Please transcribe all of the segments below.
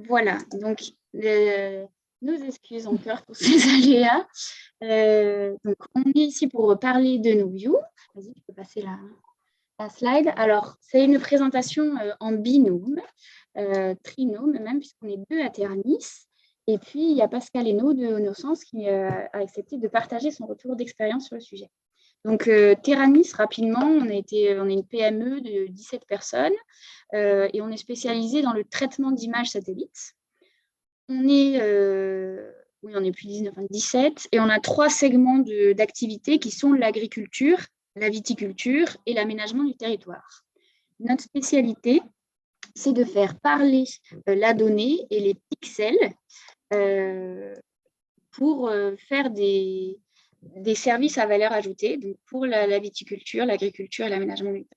Voilà, donc nos excuses encore pour ces aléas. Donc, on est ici pour parler de nos views. Vas-y, tu peux passer la slide. Alors, c'est une présentation en binôme, trinôme même, puisqu'on est deux à Terranis. Et puis, il y a Pascal Hainaut de Onosens qui a accepté de partager son retour d'expérience sur le sujet. Donc, Terranis, rapidement, on est une PME de 17 personnes et on est spécialisé dans le traitement d'images satellites. On est, on est plus 19, 17, et on a 3 segments d'activité qui sont l'agriculture, la viticulture et l'aménagement du territoire. Notre spécialité, c'est de faire parler la donnée et les pixels pour faire des services à valeur ajoutée, donc pour la viticulture, l'agriculture et l'aménagement du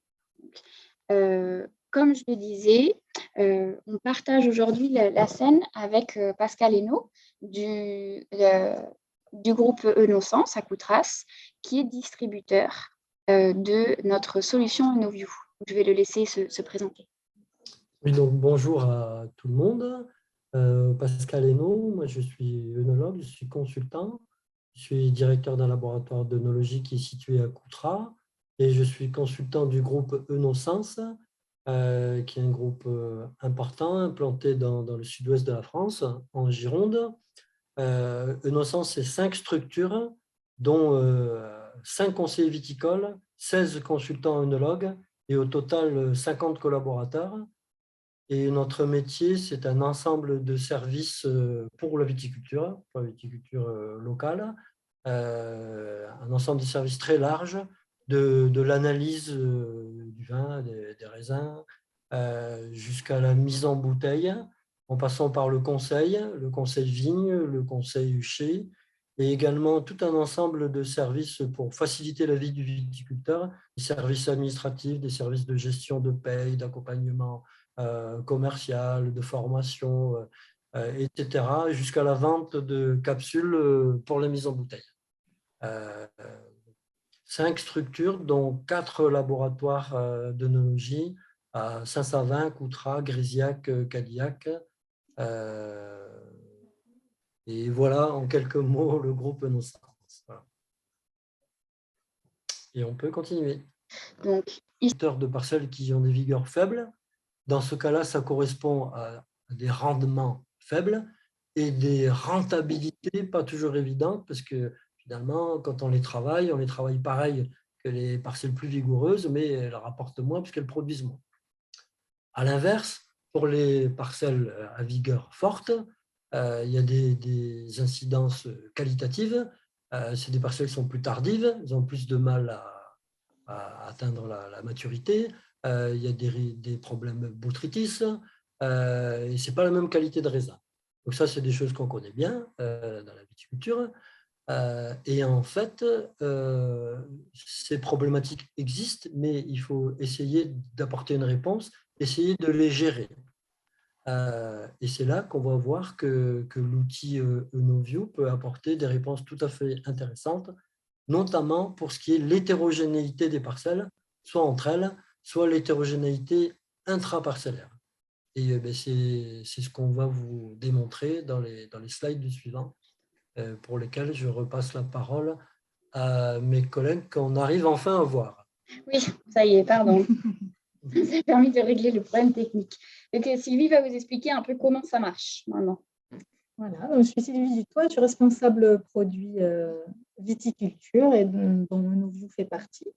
territoire. Comme je le disais, on partage aujourd'hui la scène avec Pascal Hainaut du groupe Enosens à Coutras, qui est distributeur de notre solution EnoView. Je vais le laisser se présenter. Oui, donc bonjour à tout le monde. Pascal Hainaut, moi je suis œnologue, je suis consultant, je suis directeur d'un laboratoire d'œnologie qui est situé à Coutras et je suis consultant du groupe Enosens, qui est un groupe important implanté dans le sud-ouest de la France, en Gironde. Enosens, c'est 5 structures, dont 5 conseillers viticoles, 16 consultants œnologues et au total 50 collaborateurs. Et notre métier, c'est un ensemble de services pour la viticulture locale, un ensemble de services très large, de l'analyse du vin, des raisins, jusqu'à la mise en bouteille, en passant par le conseil vigne, le conseil hucher, et également tout un ensemble de services pour faciliter la vie du viticulteur, des services administratifs, des services de gestion de paye, d'accompagnement commercial, de formation, etc., jusqu'à la vente de capsules pour la mise en bouteille. 5 structures, dont 4 laboratoires d'œnologie à Saint-Savin, Coutras, Grisiac, Cadillac. Et voilà en quelques mots le groupe Enosens. Voilà. Et on peut continuer. Donc, de parcelles qui ont des vigueurs faibles. Dans ce cas-là, ça correspond à des rendements faibles et des rentabilités pas toujours évidentes parce que finalement, quand on les travaille pareil que les parcelles plus vigoureuses, mais elles rapportent moins puisqu'elles produisent moins. À l'inverse, pour les parcelles à vigueur forte, il y a des incidences qualitatives. C'est des parcelles qui sont plus tardives, elles ont plus de mal à atteindre la maturité. Il y a des problèmes botrytis, et ce n'est pas la même qualité de raisin. Donc ça, c'est des choses qu'on connaît bien dans la viticulture. Et en fait, ces problématiques existent, mais il faut essayer d'apporter une réponse, essayer de les gérer. Et c'est là qu'on va voir que l'outil EnoView peut apporter des réponses tout à fait intéressantes, notamment pour ce qui est l'hétérogénéité des parcelles, soit entre elles, soit l'hétérogénéité intraparcellaire. Et c'est ce qu'on va vous démontrer dans les slides suivants, pour lesquels je repasse la parole à mes collègues qu'on arrive enfin à voir. Oui, ça y est, pardon. Ça a permis de régler le problème technique. Donc, Sylvie va vous expliquer un peu comment ça marche maintenant. Voilà, donc je suis Sylvie Dutoit, je suis responsable produit viticulture et dont EnoView fait partie.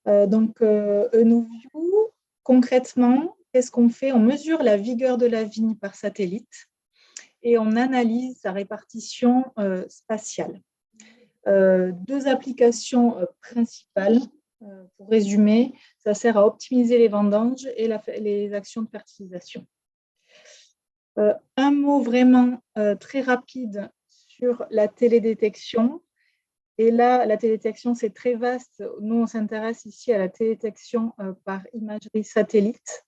Donc, EnoView, concrètement, qu'est-ce qu'on fait? On mesure la vigueur de la vigne par satellite et on analyse sa répartition spatiale. 2 applications principales, pour résumer, ça sert à optimiser les vendanges et les actions de fertilisation. Un mot vraiment très rapide sur la télédétection. Et là, la télédétection, c'est très vaste. Nous, on s'intéresse ici à la télédétection par imagerie satellite.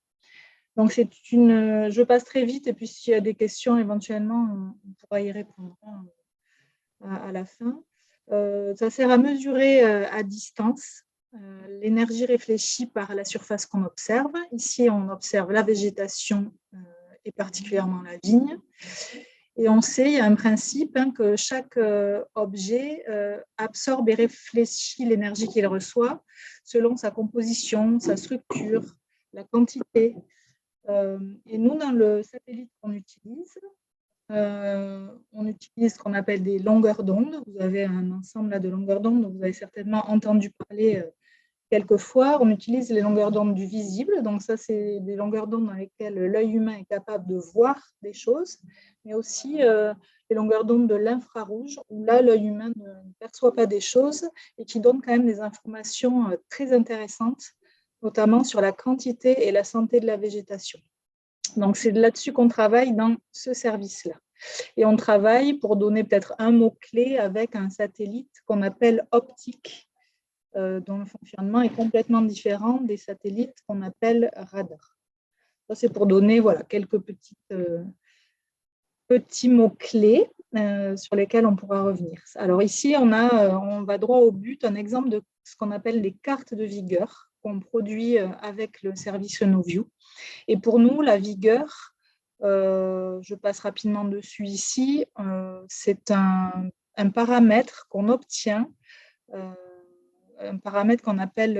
Donc, je passe très vite et puis s'il y a des questions, éventuellement, on pourra y répondre à la fin. Ça sert à mesurer à distance l'énergie réfléchie par la surface qu'on observe. Ici, on observe la végétation et particulièrement la vigne. Et on sait, il y a un principe que chaque objet absorbe et réfléchit l'énergie qu'il reçoit selon sa composition, sa structure, la quantité. Et nous, dans le satellite qu'on utilise, on utilise ce qu'on appelle des longueurs d'onde. Vous avez un ensemble là de longueurs d'onde dont vous avez certainement entendu parler quelquefois. On utilise les longueurs d'onde du visible. Donc ça, c'est des longueurs d'onde dans lesquelles l'œil humain est capable de voir des choses, mais aussi les longueurs d'onde de l'infrarouge, où là, l'œil humain ne perçoit pas des choses et qui donnent quand même des informations très intéressantes, notamment sur la quantité et la santé de la végétation. Donc, c'est là-dessus qu'on travaille dans ce service-là. Et on travaille pour donner peut-être un mot-clé avec un satellite qu'on appelle optique, dont le fonctionnement est complètement différent des satellites qu'on appelle radar. Ça, c'est pour donner voilà, quelques petits mots-clés sur lesquels on pourra revenir. Alors ici, on va droit au but, un exemple de ce qu'on appelle les cartes de vigueur qu'on produit avec le service NoView. Et pour nous, la vigueur, je passe rapidement dessus ici, c'est un paramètre qu'on obtient, un paramètre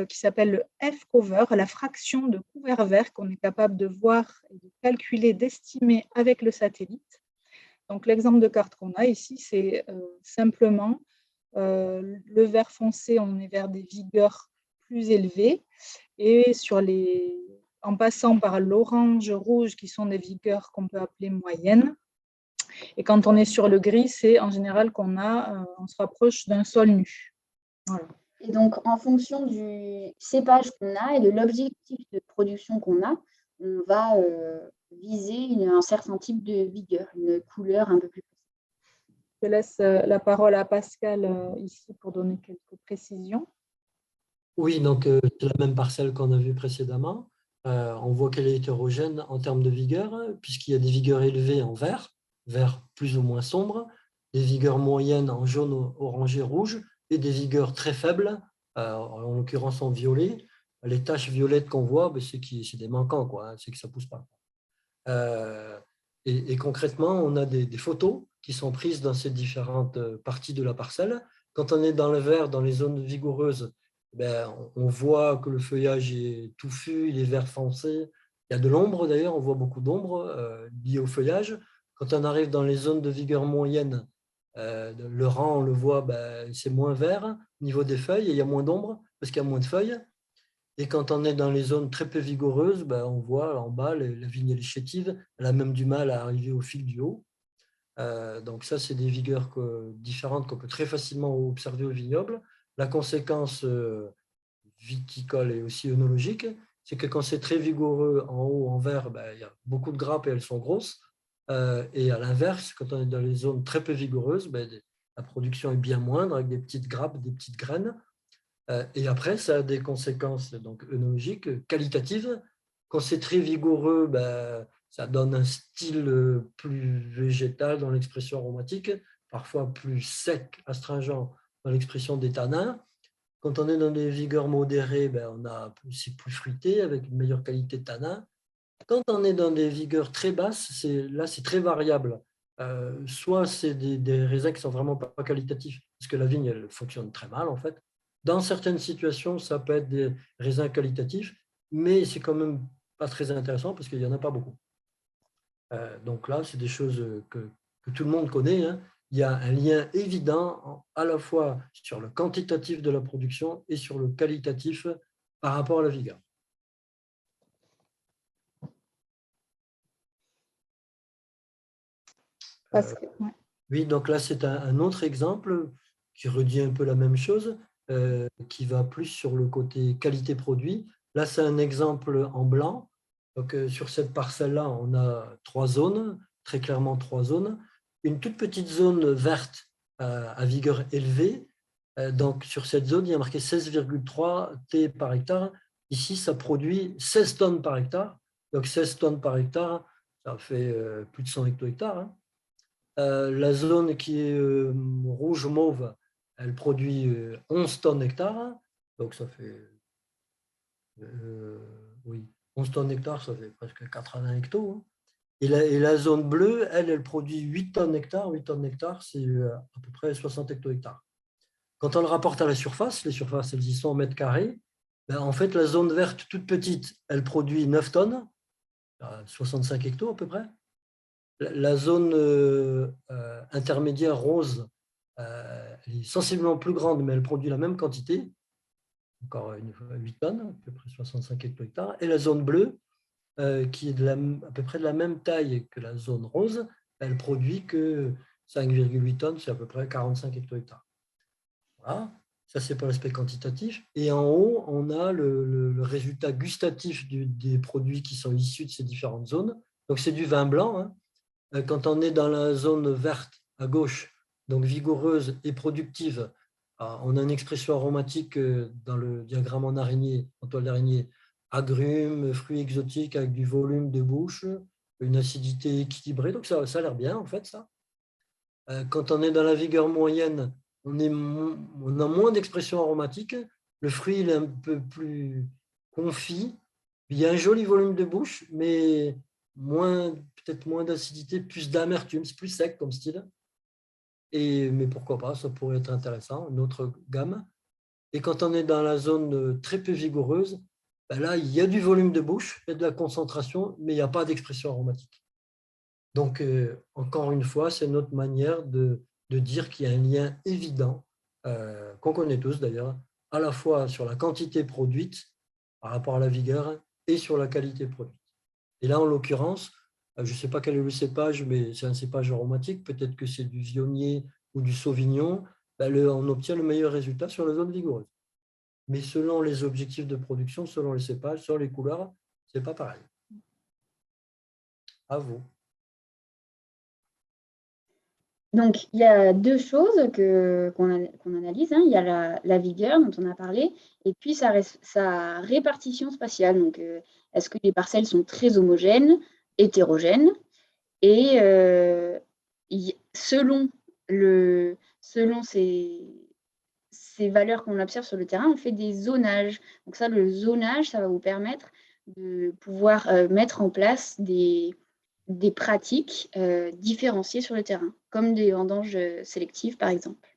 qui s'appelle le F-cover, la fraction de couvert vert qu'on est capable de voir et de calculer, d'estimer avec le satellite. Donc l'exemple de carte qu'on a ici, c'est simplement le vert foncé, on est vers des vigueurs plus élevées, et en passant par l'orange, rouge, qui sont des vigueurs qu'on peut appeler moyennes. Et quand on est sur le gris, c'est en général on se rapproche d'un sol nu. Voilà. Et donc, en fonction du cépage qu'on a et de l'objectif de production qu'on a, on va viser un certain type de vigueur, une couleur un peu plus précise. Je laisse la parole à Pascal ici pour donner quelques précisions. Oui, donc c'est la même parcelle qu'on a vue précédemment. On voit qu'elle est hétérogène en termes de vigueur, puisqu'il y a des vigueurs élevées en vert plus ou moins sombre, des vigueurs moyennes en jaune, orangé, rouge, et des vigueurs très faibles, en l'occurrence en violet. Les taches violettes qu'on voit, c'est des manquants, quoi, c'est que ça ne pousse pas. Et concrètement, on a des photos qui sont prises dans ces différentes parties de la parcelle. Quand on est dans le vert, dans les zones vigoureuses, on voit que le feuillage est touffu, il est vert foncé. Il y a de l'ombre d'ailleurs, on voit beaucoup d'ombre liée au feuillage. Quand on arrive dans les zones de vigueur moyenne, le rang, on le voit, c'est moins vert au niveau des feuilles et il y a moins d'ombre parce qu'il y a moins de feuilles. Et quand on est dans les zones très peu vigoureuses, on voit en bas la vigne elle est chétive, elle a même du mal à arriver au fil du haut. Donc ça, c'est des vigueurs différentes qu'on peut très facilement observer au vignoble. La conséquence viticole et aussi œnologique, c'est que quand c'est très vigoureux en haut, en vert, il y a beaucoup de grappes et elles sont grosses. Et à l'inverse, quand on est dans les zones très peu vigoureuses, la production est bien moindre avec des petites grappes, des petites graines. Et après, ça a des conséquences donc, œnologiques, qualitatives. Quand c'est très vigoureux, ça donne un style plus végétal dans l'expression aromatique, parfois plus sec, astringent dans l'expression des tanins. Quand on est dans des vigueurs modérées, c'est plus fruité, avec une meilleure qualité de tanin. Quand on est dans des vigueurs très basses, là, c'est très variable. Soit c'est des raisins qui sont vraiment pas qualitatifs, parce que la vigne, elle fonctionne très mal, en fait. Dans certaines situations, ça peut être des raisins qualitatifs, mais c'est quand même pas très intéressant, parce qu'il n'y en a pas beaucoup. Donc là, c'est des choses que tout le monde connaît, hein. Il y a un lien évident à la fois sur le quantitatif de la production et sur le qualitatif par rapport à la vigueur. Oui, donc là, c'est un autre exemple qui redit un peu la même chose, qui va plus sur le côté qualité-produit. Là, c'est un exemple en blanc. Donc, sur cette parcelle-là, on a 3 zones, très clairement 3 zones. Une toute petite zone verte à vigueur élevée. Donc, sur cette zone, il y a marqué 16,3 T par hectare. Ici, ça produit 16 tonnes par hectare. Donc, 16 tonnes par hectare, ça fait plus de 100 hecto-hectares, hein. La zone qui est rouge-mauve, elle produit 11 tonnes hectare. Donc, ça fait oui, 11 tonnes hectare, ça fait presque 80 hectos, hein. Et la zone bleue, elle produit 8 tonnes hectares. 8 tonnes hectares, c'est à peu près 60 hecto-hectares. Quand on le rapporte à la surface, les surfaces, elles y sont en mètres carrés, ben, en fait, la zone verte toute petite, elle produit 9 tonnes, 65 hectos à peu près. La zone intermédiaire rose, elle est sensiblement plus grande, mais elle produit la même quantité, encore une fois 8 tonnes, à peu près 65 hecto-hectares. Et la zone bleue, qui est à peu près de la même taille que la zone rose, elle produit que 5,8 tonnes, c'est à peu près 45 hecto-hectares. Voilà. Ça, c'est pour l'aspect quantitatif. Et en haut, on a le résultat gustatif des produits qui sont issus de ces différentes zones. Donc, c'est du vin blanc. Hein. Quand on est dans la zone verte à gauche, donc vigoureuse et productive, on a une expression aromatique dans le diagramme en araignée, en toile d'araignée, agrumes, fruits exotiques avec du volume de bouche, une acidité équilibrée. Donc, ça a l'air bien, en fait, ça. Quand on est dans la vigueur moyenne, on a moins d'expression aromatique. Le fruit il est un peu plus confit. Il y a un joli volume de bouche, mais peut-être moins d'acidité, plus d'amertume. C'est plus sec comme style. Mais pourquoi pas, ça pourrait être intéressant, une autre gamme. Et quand on est dans la zone très peu vigoureuse, ben là, il y a du volume de bouche, il y a de la concentration, mais il n'y a pas d'expression aromatique. Donc, encore une fois, c'est notre manière de dire qu'il y a un lien évident, qu'on connaît tous d'ailleurs, à la fois sur la quantité produite par rapport à la vigueur et sur la qualité produite. Et là, en l'occurrence, je ne sais pas quel est le cépage, mais c'est un cépage aromatique, peut-être que c'est du Viognier ou du Sauvignon, ben on obtient le meilleur résultat sur la zone vigoureuse. Mais selon les objectifs de production, selon les cépages, selon les couleurs, ce n'est pas pareil. À vous. Donc, il y a deux choses qu'on analyse. Hein. Il y a la vigueur dont on a parlé, et puis sa répartition spatiale. Donc, est-ce que les parcelles sont très homogènes, hétérogènes? Et selon ces valeurs qu'on observe sur le terrain, on fait des zonages. Donc ça, le zonage, ça va vous permettre de pouvoir mettre en place des pratiques différenciées sur le terrain, comme des vendanges sélectives, par exemple.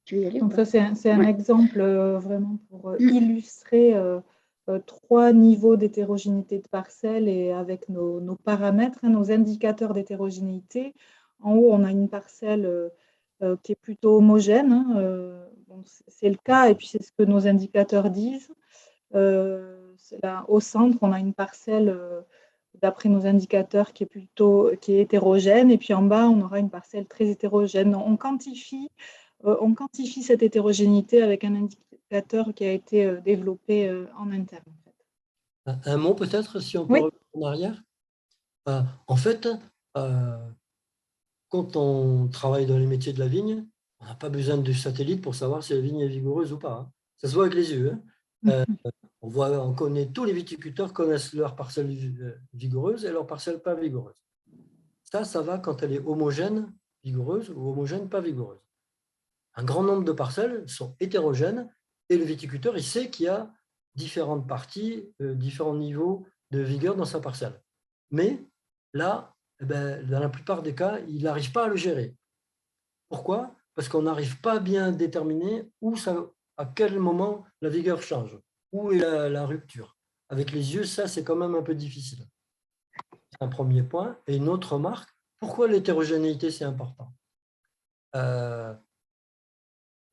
Tu veux y aller ou Donc pas? ça, c'est un exemple vraiment pour illustrer 3 niveaux d'hétérogénéité de parcelles et avec nos paramètres, hein, nos indicateurs d'hétérogénéité. En haut, on a une parcelle qui est plutôt homogène. Hein, bon, c'est le cas, et puis c'est ce que nos indicateurs disent. Là, au centre, on a une parcelle, d'après nos indicateurs, qui est hétérogène, et puis en bas, on aura une parcelle très hétérogène. On quantifie cette hétérogénéité avec un indicateur qui a été développé en interne. En fait. Un mot peut-être, si on peut revenir en arrière. En fait, quand on travaille dans les métiers de la vigne, on n'a pas besoin de satellite pour savoir si la vigne est vigoureuse ou pas. Hein. Ça se voit avec les yeux. Hein. On connaît, tous les viticulteurs connaissent leur parcelle vigoureuse et leur parcelle pas vigoureuse. Ça va quand elle est homogène, vigoureuse, ou homogène, pas vigoureuse. Un grand nombre de parcelles sont hétérogènes et le viticulteur, il sait qu'il y a différentes parties, différents niveaux de vigueur dans sa parcelle. Mais là, dans la plupart des cas, il n'arrive pas à le gérer. Pourquoi? Parce qu'on n'arrive pas à bien déterminer à quel moment la vigueur change, où est la rupture. Avec les yeux, ça, c'est quand même un peu difficile. C'est un premier point. Et une autre remarque, pourquoi l'hétérogénéité, c'est important?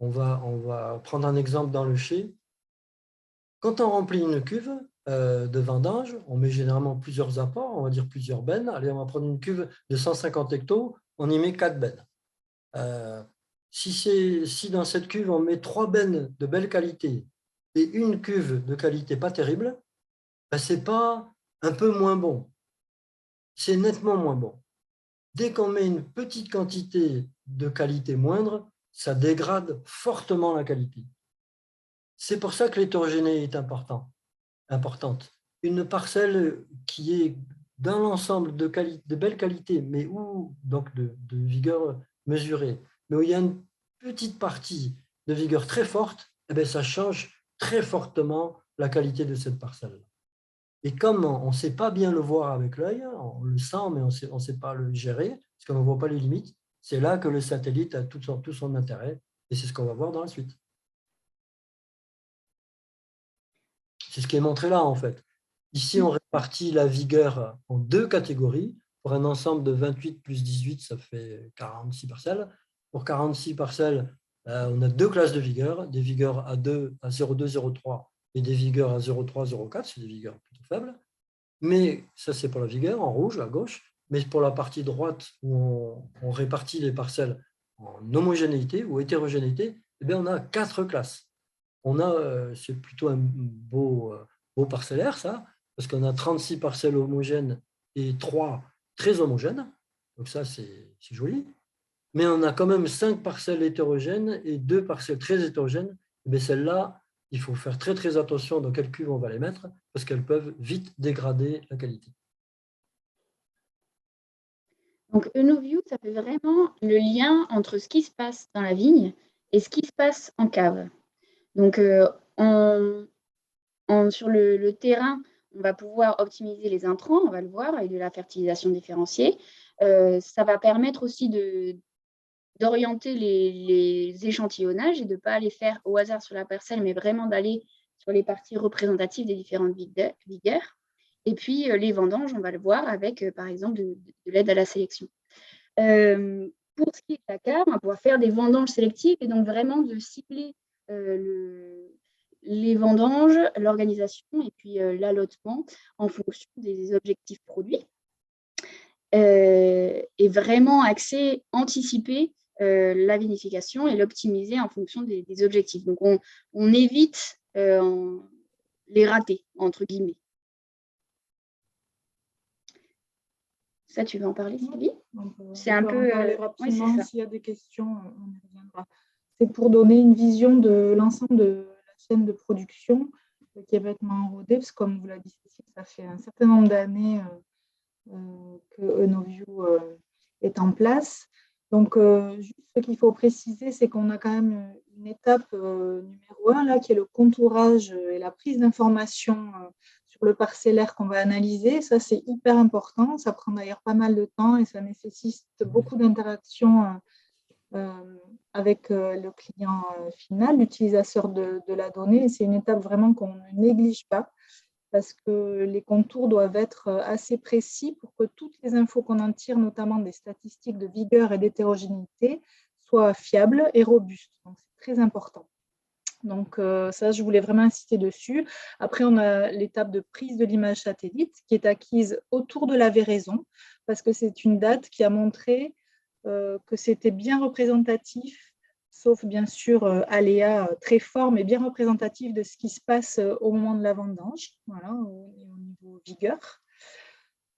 On va prendre un exemple dans le chai. Quand on remplit une cuve de vendange, on met généralement plusieurs apports, on va dire plusieurs bennes. Allez, on va prendre une cuve de 150 hectos, on y met 4 bennes. Si dans cette cuve, on met 3 bennes de belle qualité et une cuve de qualité pas terrible, ce n'est pas un peu moins bon, c'est nettement moins bon. Dès qu'on met une petite quantité de qualité moindre, ça dégrade fortement la qualité. C'est pour ça que l'hétérogénéité est importante. Une parcelle qui est dans l'ensemble de belle qualité, mais donc de vigueur mesurée, mais où il y a une petite partie de vigueur très forte, ça change très fortement la qualité de cette parcelle. Et comme on ne sait pas bien le voir avec l'œil, on le sent, mais on sait pas le gérer, parce qu'on ne voit pas les limites, c'est là que le satellite a tout son intérêt. Et c'est ce qu'on va voir dans la suite. C'est ce qui est montré là, en fait. Ici, on répartit la vigueur en 2 catégories. Pour un ensemble de 28 plus 18, ça fait 46 parcelles. Pour 46 parcelles, on a 2 classes de vigueur, des vigueurs à 2, à 0,2, 0,3 et des vigueurs à 0,3, 0,4, c'est des vigueurs plutôt faibles. Mais ça, c'est pour la vigueur, en rouge à gauche. Mais pour la partie droite, où on répartit les parcelles en homogénéité ou hétérogénéité, eh bien, on a 4 classes. C'est plutôt un beau parcellaire, ça, parce qu'on a 36 parcelles homogènes et 3 très homogènes. Donc ça, c'est joli. Mais on a quand même 5 parcelles hétérogènes et 2 parcelles très hétérogènes. Mais celles-là, il faut faire très, très attention dans quelle cuve on va les mettre, parce qu'elles peuvent vite dégrader la qualité. Donc, EnoView, ça fait vraiment le lien entre ce qui se passe dans la vigne et ce qui se passe en cave. Donc, sur le terrain, on va pouvoir optimiser les intrants, on va le voir, avec de la fertilisation différenciée. Ça va permettre aussi d'orienter les échantillonnages et de ne pas les faire au hasard sur la parcelle, mais vraiment d'aller sur les parties représentatives des différentes vigueurs. Et puis, les vendanges, on va le voir avec, par exemple, de l'aide à la sélection. Pour ce qui est de la cave, on va pouvoir faire des vendanges sélectives et donc vraiment de cibler les vendanges, l'organisation et puis l'allotement en fonction des objectifs produits. Et vraiment axer, anticiper la vinification et l'optimiser en fonction des objectifs. Donc, on évite les ratés, entre guillemets. Ça, tu veux en parler, Sylvie? C'est un peu… rapidement, ouais, s'il y a des questions, on y reviendra. C'est pour donner une vision de l'ensemble de la chaîne de production qui est bêtement enrodée, parce que comme vous l'avez dit, ça fait un certain nombre d'années que EnoView est en place. Donc, juste ce qu'il faut préciser, c'est qu'on a quand même une étape numéro 1, là, qui est le contourage et la prise d'informations sur le parcellaire qu'on va analyser. Ça, c'est hyper important. Ça prend d'ailleurs pas mal de temps et ça nécessite beaucoup d'interactions avec le client final, l'utilisateur de la donnée. C'est une étape vraiment qu'on ne néglige pas, parce que les contours doivent être assez précis pour que toutes les infos qu'on en tire, notamment des statistiques de vigueur et d'hétérogénéité, soient fiables et robustes. Donc, c'est très important. Donc, ça, je voulais vraiment insister dessus. Après, on a l'étape de prise de l'image satellite qui est acquise autour de la véraison, parce que c'est une date qui a montré que c'était bien représentatif, sauf bien sûr aléa très fort, mais bien représentatif de ce qui se passe au moment de la vendange, voilà, au niveau vigueur.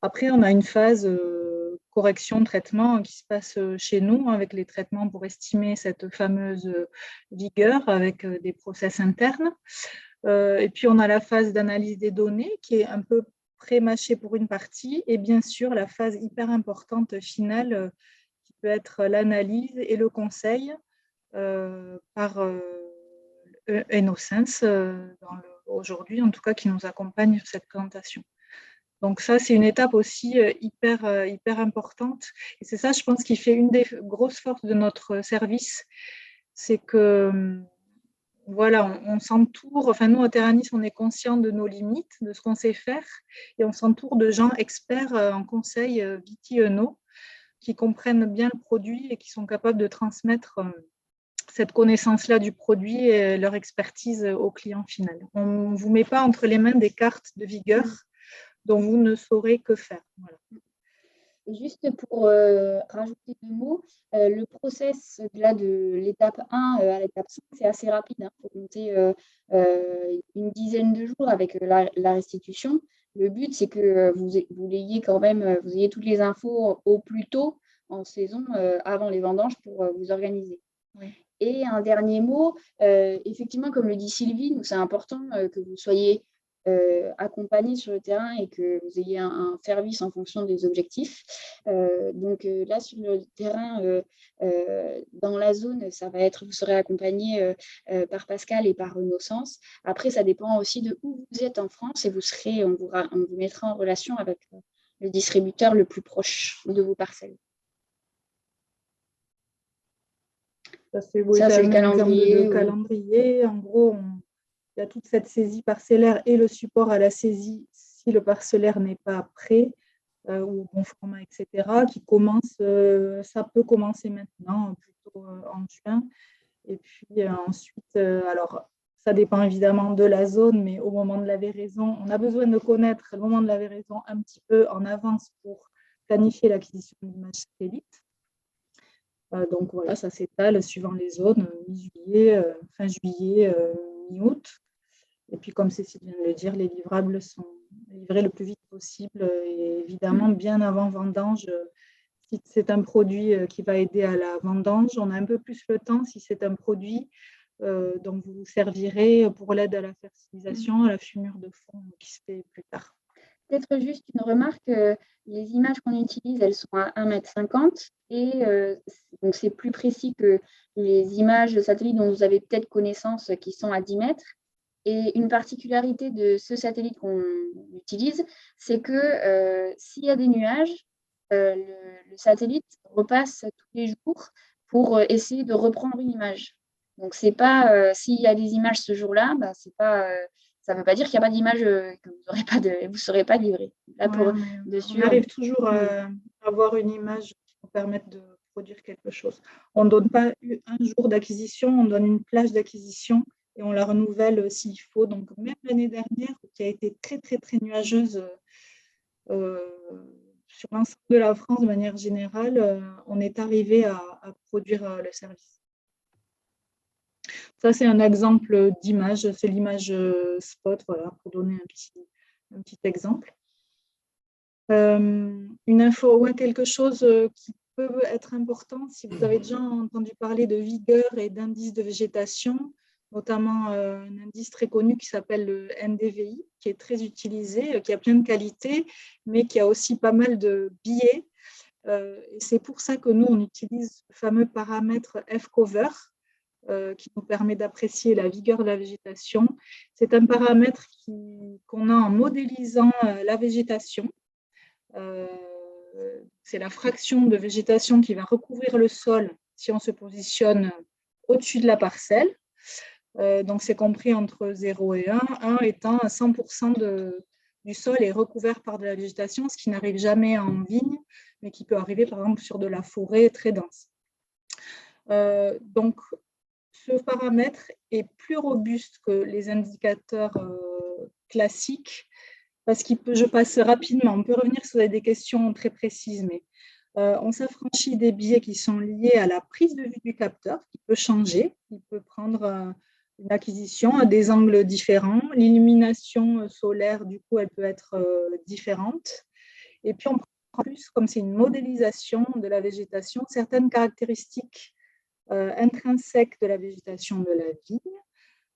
Après, on a une phase correction, traitement qui se passe chez nous avec les traitements pour estimer cette fameuse vigueur avec des process internes. Et puis, on a la phase d'analyse des données qui est un peu pré-mâchée pour une partie, et bien sûr, la phase hyper importante finale qui peut être l'analyse et le conseil par Enosense aujourd'hui, en tout cas, qui nous accompagne sur cette présentation. Donc ça, c'est une étape aussi hyper importante. Et c'est ça, je pense, qui fait une des grosses forces de notre service. C'est que, voilà, on s'entoure, enfin nous, à Terranis, on est conscient de nos limites, de ce qu'on sait faire, et on s'entoure de gens experts en conseil viti-eno, qui comprennent bien le produit et qui sont capables de transmettre cette connaissance-là du produit et leur expertise au client final. On ne vous met pas entre les mains des cartes de vigueur dont vous ne saurez que faire. Voilà. Et juste pour rajouter 2 mots, le process de l'étape 1 à l'étape 5, c'est assez rapide. Il faut compter une dizaine de jours avec la restitution. Le but, c'est que vous ayez quand même vous ayez toutes les infos au plus tôt en saison avant les vendanges pour vous organiser. Oui. Et un dernier mot, effectivement, comme le dit Sylvie, c'est important que vous soyez accompagner sur le terrain et que vous ayez un service en fonction des objectifs. Donc là, sur le terrain, dans la zone, ça va être, vous serez accompagné par Pascal et par Renaissance. Après, ça dépend aussi de où vous êtes en France et on vous mettra en relation avec le distributeur le plus proche de vos parcelles. Ça, c'est le calendrier. Calendrier. En gros, il y a toute cette saisie parcellaire et le support à la saisie si le parcellaire n'est pas prêt ou au bon format, etc., qui commence, ça peut commencer maintenant, plutôt en juin. Et puis ensuite, alors, ça dépend évidemment de la zone, mais au moment de la véraison, on a besoin de connaître le moment de la véraison un petit peu en avance pour planifier l'acquisition d'images satellites. Donc voilà, ça s'étale suivant les zones, mi-juillet, fin juillet, mi-août. Et puis comme Cécile vient de le dire, les livrables sont livrés le plus vite possible et évidemment bien avant vendange. Si c'est un produit qui va aider à la vendange, on a un peu plus le temps si c'est un produit dont vous vous servirez pour l'aide à la fertilisation, à la fumure de fond qui se fait plus tard. Peut-être juste une remarque, les images qu'on utilise, elles sont à 1,50 m et donc c'est plus précis que les images de satellite dont vous avez peut-être connaissance qui sont à 10 mètres. Et une particularité de ce satellite qu'on utilise, c'est que s'il y a des nuages, le satellite repasse tous les jours pour essayer de reprendre une image. Donc, c'est pas s'il y a des images ce jour-là, bah, c'est pas, ça ne veut pas dire qu'il n'y a pas d'image, que vous ne serez pas livré. Là, on arrive toujours à avoir une image qui nous permette de produire quelque chose. On ne donne pas un jour d'acquisition, on donne une plage d'acquisition et on la renouvelle s'il faut. Donc, même l'année dernière, qui a été très, très, très nuageuse sur l'ensemble de la France de manière générale, on est arrivé à produire le service. Ça, c'est un exemple d'image. C'est l'image spot, voilà, pour donner un petit exemple. Une info, ouais, quelque chose qui peut être important, si vous avez déjà entendu parler de vigueur et d'indice de végétation, notamment un indice très connu qui s'appelle le NDVI, qui est très utilisé, qui a plein de qualités, mais qui a aussi pas mal de biais. Et c'est pour ça que nous, on utilise le fameux paramètre F-cover, qui nous permet d'apprécier la vigueur de la végétation. C'est un paramètre qu'on a en modélisant la végétation. C'est la fraction de végétation qui va recouvrir le sol si on se positionne au-dessus de la parcelle. Donc, c'est compris entre 0 et 1, 1 étant à 100% du sol est recouvert par de la végétation, ce qui n'arrive jamais en vigne, mais qui peut arriver par exemple sur de la forêt très dense. Donc, ce paramètre est plus robuste que les indicateurs classiques parce je passe rapidement. On peut revenir si vous avez des questions très précises, mais on s'affranchit des biais qui sont liés à la prise de vue du capteur, qui peut changer. Il peut prendre une acquisition à des angles différents. L'illumination solaire, du coup, elle peut être différente. Et puis, on prend plus, comme c'est une modélisation de la végétation, certaines caractéristiques intrinsèques de la végétation de la vigne,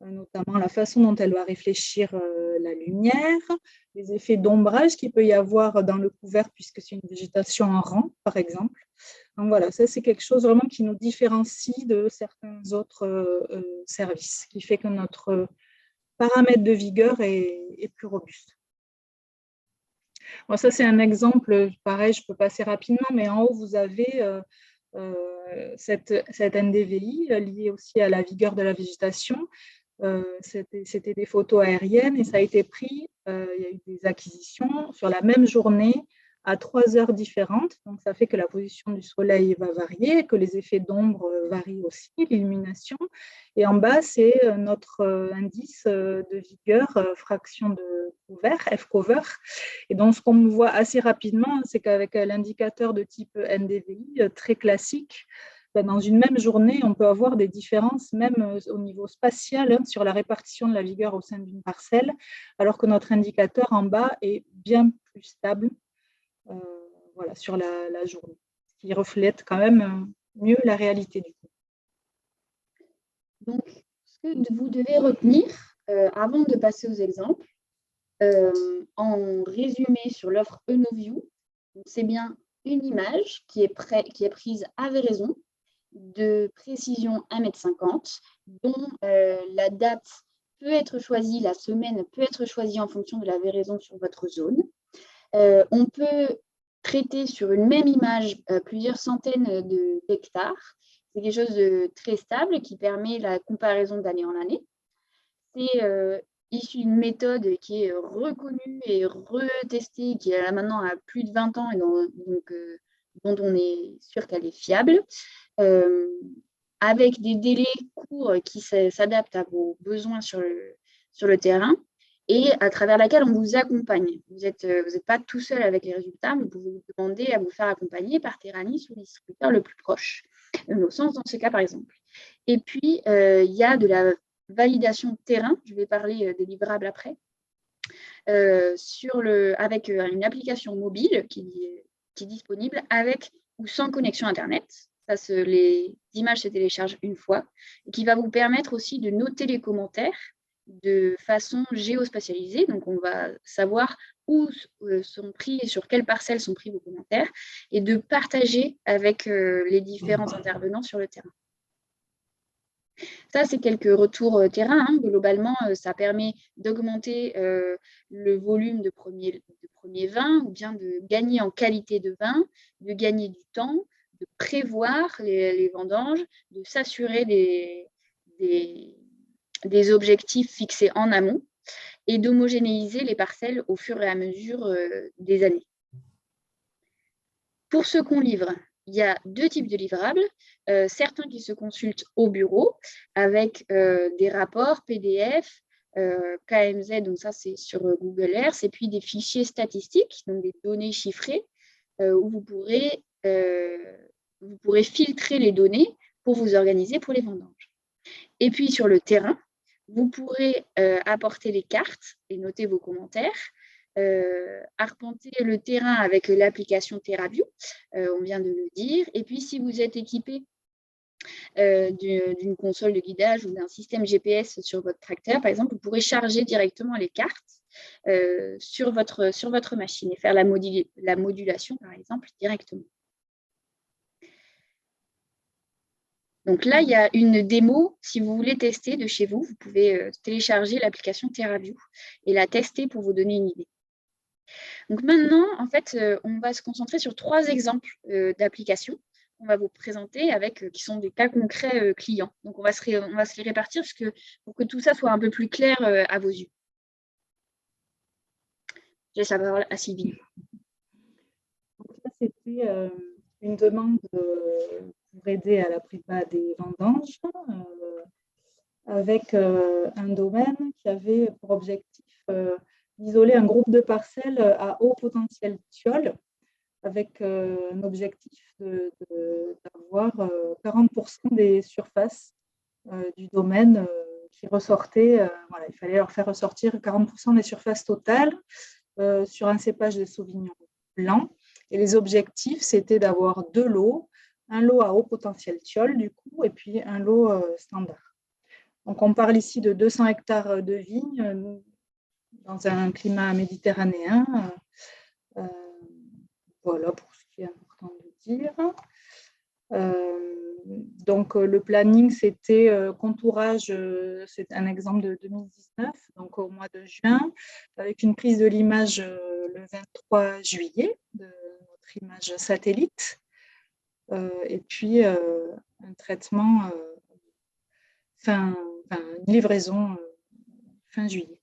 notamment la façon dont elle va réfléchir la lumière, les effets d'ombrage qu'il peut y avoir dans le couvert puisque c'est une végétation en rang, par exemple. Donc voilà, ça c'est quelque chose vraiment qui nous différencie de certains autres services, qui fait que notre paramètre de vigueur est plus robuste. Bon, ça c'est un exemple, pareil, je peux passer rapidement, mais en haut vous avez cette NDVI liée aussi à la vigueur de la végétation. C'était des photos aériennes et ça a été pris, il y a eu des acquisitions sur la même journée à 3 heures différentes. Donc, ça fait que la position du soleil va varier, que les effets d'ombre varient aussi, l'illumination. Et en bas, c'est notre indice de vigueur, fraction de couvert, F-cover. Et donc, ce qu'on voit assez rapidement, c'est qu'avec l'indicateur de type NDVI, très classique, dans une même journée, on peut avoir des différences, même au niveau spatial, sur la répartition de la vigueur au sein d'une parcelle, alors que notre indicateur en bas est bien plus stable voilà, sur la journée, ce qui reflète quand même mieux la réalité du coup. Donc, ce que vous devez retenir avant de passer aux exemples, En résumé sur l'offre ENOVIEW, c'est bien une image qui est prise à véraison, de précision 1,50 m, dont la date peut être choisie, la semaine peut être choisie en fonction de la véraison sur votre zone. On peut traiter sur une même image plusieurs centaines d'hectares. C'est quelque chose de très stable qui permet la comparaison d'année en année. C'est issu d'une méthode qui est reconnue et retestée, qui là maintenant a plus de 20 ans et dont on est sûr qu'elle est fiable, avec des délais courts qui s'adaptent à vos besoins sur le terrain et à travers laquelle on vous accompagne. Vous n'êtes pas tout seul avec les résultats, vous pouvez vous demander à vous faire accompagner par Terranis ou le distributeur le plus proche, au sens dans ce cas par exemple. Et puis, il y a de la validation de terrain, je vais parler des livrables après, avec une application mobile qui est disponible avec ou sans connexion Internet. Les images se téléchargent une fois et qui va vous permettre aussi de noter les commentaires de façon géospatialisée. Donc, on va savoir où sont pris et sur quelles parcelles sont pris vos commentaires et de partager avec les différents intervenants sur le terrain. Ça, c'est quelques retours terrain. Hein. Globalement, ça permet d'augmenter le volume de premiers vins ou bien de gagner en qualité de vin, de gagner du temps, de prévoir les vendanges, de s'assurer des objectifs fixés en amont et d'homogénéiser les parcelles au fur et à mesure des années. Pour ce qu'on livre, il y a deux types de livrables, certains qui se consultent au bureau avec des rapports PDF, KMZ, donc ça c'est sur Google Earth, et puis des fichiers statistiques, donc des données chiffrées, où vous pourrez filtrer les données pour vous organiser pour les vendanges. Et puis sur le terrain, vous pourrez apporter les cartes et noter vos commentaires, arpenter le terrain avec l'application TerraView, on vient de le dire. Et puis, si vous êtes équipé d'une console de guidage ou d'un système GPS sur votre tracteur, par exemple, vous pourrez charger directement les cartes sur votre machine et faire la modulation, par exemple, directement. Donc là, il y a une démo. Si vous voulez tester de chez vous, vous pouvez télécharger l'application TerraView et la tester pour vous donner une idée. Donc maintenant, en fait, on va se concentrer sur 3 exemples d'applications qu'on va vous présenter qui sont des cas concrets clients. Donc on va se les répartir pour que tout ça soit un peu plus clair à vos yeux. Je laisse la parole à Sylvie. Donc là, c'était une demande pour aider à la prépa des vendanges avec un domaine qui avait pour objectif d'isoler un groupe de parcelles à haut potentiel thiol avec un objectif d'avoir 40% des surfaces du domaine qui ressortaient. Voilà, il fallait leur faire ressortir 40% des surfaces totales sur un cépage de Sauvignon blanc. Et les objectifs, c'était d'avoir 2 lots, un lot à haut potentiel thiol, du coup, et puis un lot standard. Donc, on parle ici de 200 hectares de vignes dans un climat méditerranéen. Voilà pour ce qui est important de dire. Donc, le planning, c'était contourage, c'est un exemple de 2019, donc au mois de juin, avec une prise de l'image le 23 juillet, de notre image satellite, et puis un traitement, une livraison fin juillet.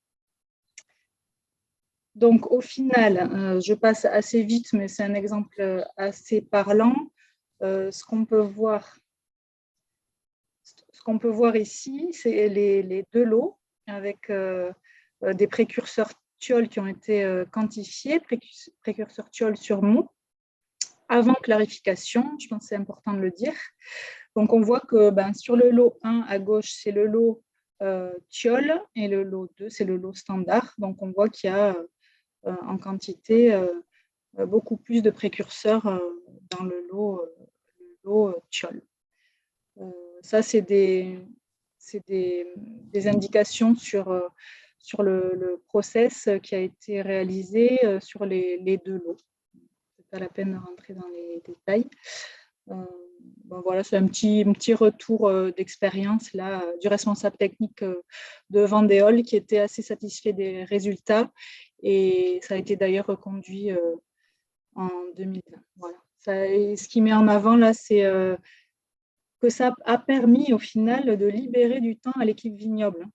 Donc, au final, je passe assez vite, mais c'est un exemple assez parlant. Ce qu'on peut voir ici, c'est les 2 lots avec des précurseurs thiol qui ont été quantifiés, précurseurs thiol sur mou, avant clarification, je pense que c'est important de le dire. Donc, on voit que sur le lot 1 à gauche, c'est le lot thiol et le lot 2, c'est le lot standard. Donc, on voit qu'il y a en quantité beaucoup plus de précurseurs dans le lot thiol. Ça, c'est des indications sur sur le process qui a été réalisé sur les 2 lots. C'est pas la peine de rentrer dans les détails. Bon, voilà, c'est un petit retour d'expérience là, du responsable technique de Vendéol qui était assez satisfait des résultats et ça a été d'ailleurs reconduit en 2020. Voilà. Ce qui met en avant là, c'est que ça a permis au final de libérer du temps à l'équipe vignoble,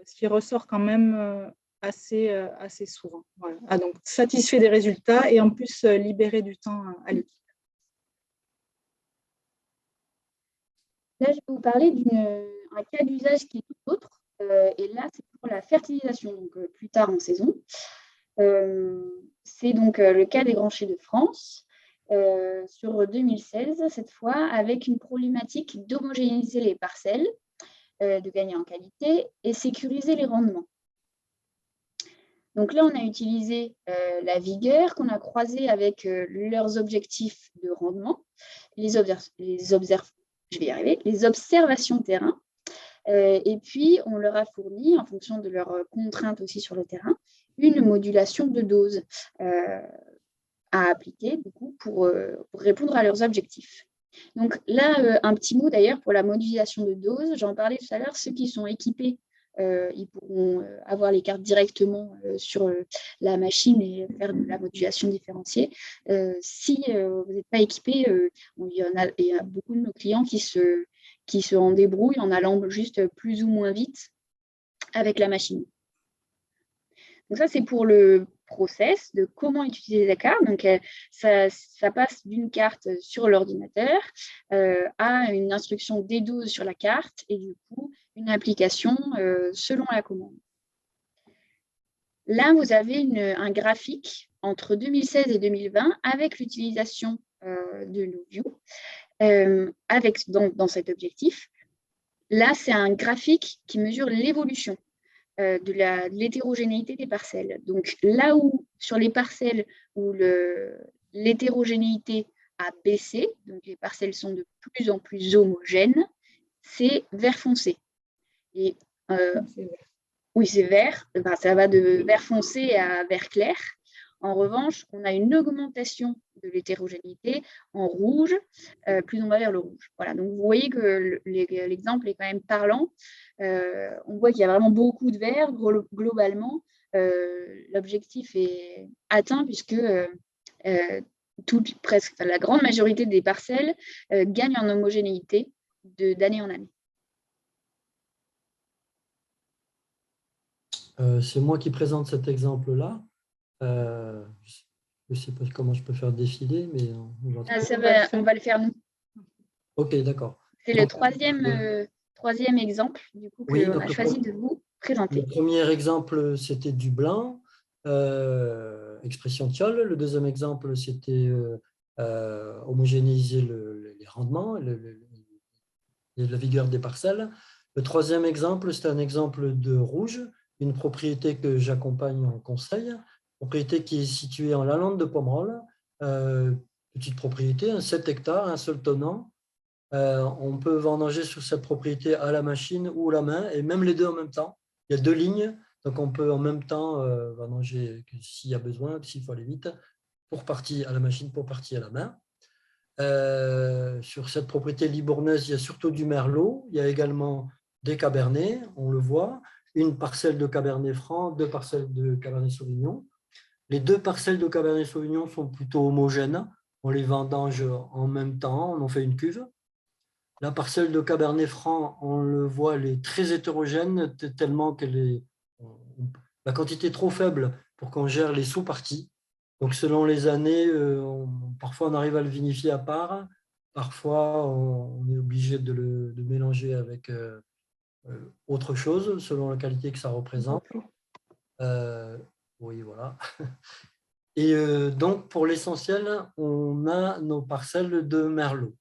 ce qui ressort quand même assez souvent. Voilà. Ah, donc satisfait des résultats et en plus libérer du temps à l'équipe. Là, je vais vous parler d'un cas d'usage qui est tout autre. Et là, c'est pour la fertilisation, donc plus tard en saison. C'est donc le cas des Grands Chais de France sur 2016, cette fois, avec une problématique d'homogénéiser les parcelles, de gagner en qualité et sécuriser les rendements. Donc là, on a utilisé la vigueur qu'on a croisée avec leurs objectifs de rendement, les observations terrain. Et puis, on leur a fourni, en fonction de leurs contraintes aussi sur le terrain, une modulation de dose à appliquer du coup, pour répondre à leurs objectifs. Donc là, un petit mot d'ailleurs pour la modulation de dose. J'en parlais tout à l'heure, ceux qui sont équipés, ils pourront avoir les cartes directement sur la machine et faire de la modulation différenciée. Si vous n'êtes pas équipé, il y a beaucoup de nos clients qui se en débrouillent en allant juste plus ou moins vite avec la machine. Donc ça, c'est pour le process de comment utiliser la carte. Donc, ça passe d'une carte sur l'ordinateur à une instruction des doses sur la carte et du coup, une application selon la commande. Là, vous avez un graphique entre 2016 et 2020 avec l'utilisation de NoView dans cet objectif. Là, c'est un graphique qui mesure l'évolution de l'hétérogénéité des parcelles. Donc là où, sur les parcelles où l'hétérogénéité a baissé, donc les parcelles sont de plus en plus homogènes, c'est vert foncé. Et oui, c'est vert, ben, ça va de vert foncé à vert clair. En revanche, on a une augmentation de l'hétérogénéité en rouge, plus on va vers le rouge. Voilà, donc vous voyez que l'exemple est quand même parlant. On voit qu'il y a vraiment beaucoup de vert. Globalement, l'objectif est atteint puisque presque la grande majorité des parcelles gagnent en homogénéité d'année en année. C'est moi qui présente cet exemple-là. Je ne sais pas comment je peux faire défiler, mais on va le faire nous. Ok, d'accord. C'est le troisième exemple du coup, qu'on a choisi de vous présenter. Le premier exemple, c'était du blanc, expression Thiol. Le deuxième exemple, c'était homogénéiser les rendements, la vigueur des parcelles. Le troisième exemple, c'est un exemple de rouge, une propriété que j'accompagne en conseil, propriété qui est située en Lalande de Pomerol, petite propriété, 7 hectares, un seul tenant. On peut vendanger sur cette propriété à la machine ou à la main, et même les deux en même temps. Il y a 2 lignes, donc on peut en même temps vendanger s'il y a besoin, s'il faut aller vite, pour partie à la machine, pour partie à la main. Sur cette propriété libournaise, il y a surtout du merlot, il y a également des cabernets, on le voit, une parcelle de cabernet franc, 2 parcelles de cabernet sauvignon. Les 2 parcelles de cabernet sauvignon sont plutôt homogènes, on les vendange en même temps, on en fait une cuve. La parcelle de cabernet franc, on le voit, elle est très hétérogène, tellement que la quantité est trop faible pour qu'on gère les sous-parties. Donc, selon les années, parfois on arrive à le vinifier à part, parfois on est obligé de le mélanger avec autre chose, selon la qualité que ça représente. Oui, voilà. Et donc, pour l'essentiel, on a nos parcelles de merlot.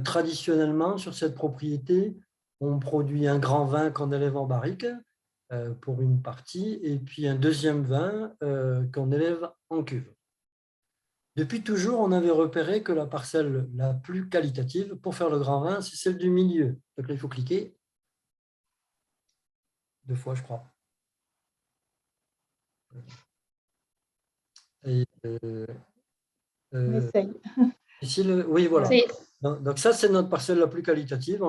Traditionnellement, sur cette propriété, on produit un grand vin qu'on élève en barrique pour une partie, et puis un deuxième vin qu'on élève en cuve. Depuis toujours, on avait repéré que la parcelle la plus qualitative pour faire le grand vin, c'est celle du milieu. Donc là, il faut cliquer 2 fois, je crois. Et, On essaye. ici, oui, voilà. C'est- Donc ça, c'est notre parcelle la plus qualitative.